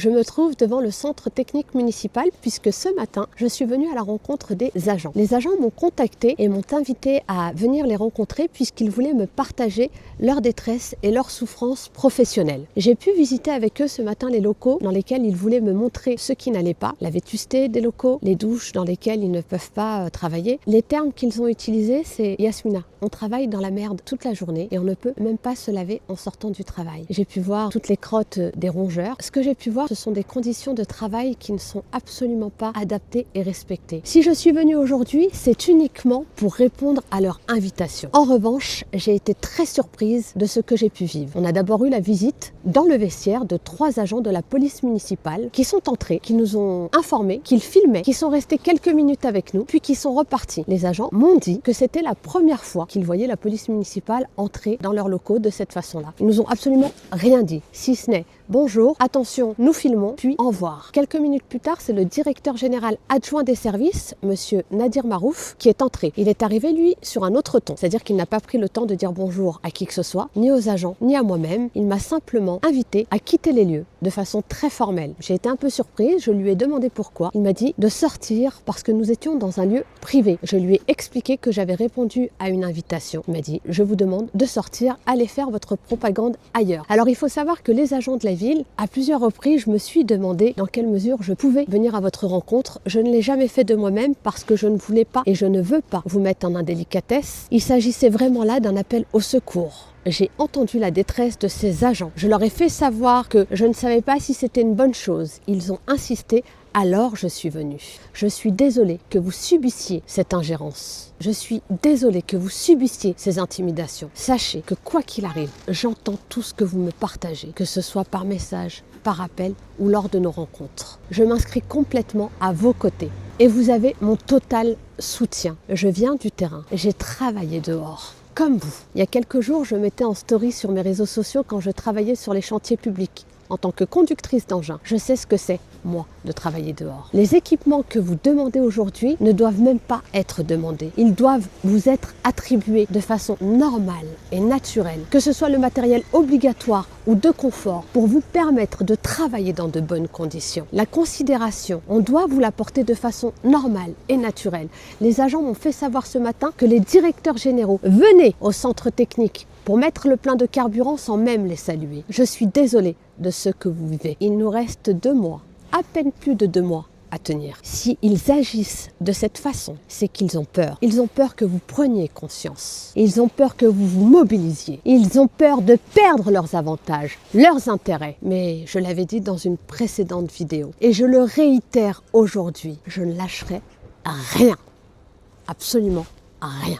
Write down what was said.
Je me trouve devant le centre technique municipal puisque ce matin, je suis venue à la rencontre des agents. Les agents m'ont contacté et m'ont invité à venir les rencontrer puisqu'ils voulaient me partager leur détresse et leur souffrance professionnelle. J'ai pu visiter avec eux ce matin les locaux dans lesquels ils voulaient me montrer ce qui n'allait pas, la vétusté des locaux, les douches dans lesquelles ils ne peuvent pas travailler. Les termes qu'ils ont utilisés, c'est Yasmina, on travaille dans la merde toute la journée et on ne peut même pas se laver en sortant du travail. J'ai pu voir toutes les crottes des rongeurs. Ce que j'ai pu voir, ce sont des conditions de travail qui ne sont absolument pas adaptées et respectées. Si je suis venue aujourd'hui, c'est uniquement pour répondre à leur invitation. En revanche, j'ai été très surprise de ce que j'ai pu vivre. On a d'abord eu la visite dans le vestiaire de 3 agents de la police municipale qui sont entrés, qui nous ont informés qu'ils filmaient, qui sont restés quelques minutes avec nous, puis qui sont repartis. Les agents m'ont dit que c'était la première fois qu'ils voyaient la police municipale entrer dans leurs locaux de cette façon-là. Ils nous ont absolument rien dit, si ce n'est bonjour, attention, nous filmons, puis au revoir. Quelques minutes plus tard, c'est le directeur général adjoint des services, monsieur Nadir Marouf, qui est entré. Il est arrivé, lui, sur un autre ton, c'est-à-dire qu'il n'a pas pris le temps de dire bonjour à qui que ce soit, ni aux agents, ni à moi-même. Il m'a simplement invité à quitter les lieux de façon très formelle. J'ai été un peu surprise, je lui ai demandé pourquoi. Il m'a dit de sortir parce que nous étions dans un lieu privé. Je lui ai expliqué que j'avais répondu à une invitation. Il m'a dit, je vous demande de sortir, allez faire votre propagande ailleurs. Alors il faut savoir que les agents de la ville, à plusieurs reprises, je me suis demandé dans quelle mesure je pouvais venir à votre rencontre. Je ne l'ai jamais fait de moi-même parce que je ne voulais pas et je ne veux pas vous mettre en indélicatesse. Il s'agissait vraiment là d'un appel au secours. J'ai entendu la détresse de ces agents. Je leur ai fait savoir que je ne savais pas si c'était une bonne chose. Ils ont insisté, alors je suis venue. Je suis désolée que vous subissiez cette ingérence. Je suis désolée que vous subissiez ces intimidations. Sachez que quoi qu'il arrive, j'entends tout ce que vous me partagez, que ce soit par message, par appel ou lors de nos rencontres. Je m'inscris complètement à vos côtés et vous avez mon total soutien. Je viens du terrain, j'ai travaillé dehors. Comme vous. Il y a quelques jours, je mettais en story sur mes réseaux sociaux quand je travaillais sur les chantiers publics. En tant que conductrice d'engin, je sais ce que c'est, moi, de travailler dehors. Les équipements que vous demandez aujourd'hui ne doivent même pas être demandés. Ils doivent vous être attribués de façon normale et naturelle, que ce soit le matériel obligatoire ou de confort, pour vous permettre de travailler dans de bonnes conditions. La considération, on doit vous l'apporter de façon normale et naturelle. Les agents m'ont fait savoir ce matin que les directeurs généraux venaient au centre technique pour mettre le plein de carburant sans même les saluer. Je suis désolée de ce que vous vivez. Il nous reste 2 mois, à peine plus de 2 mois à tenir. S'ils agissent de cette façon, c'est qu'ils ont peur. Ils ont peur que vous preniez conscience. Ils ont peur que vous vous mobilisiez. Ils ont peur de perdre leurs avantages, leurs intérêts. Mais je l'avais dit dans une précédente vidéo et je le réitère aujourd'hui, je ne lâcherai rien. Absolument rien.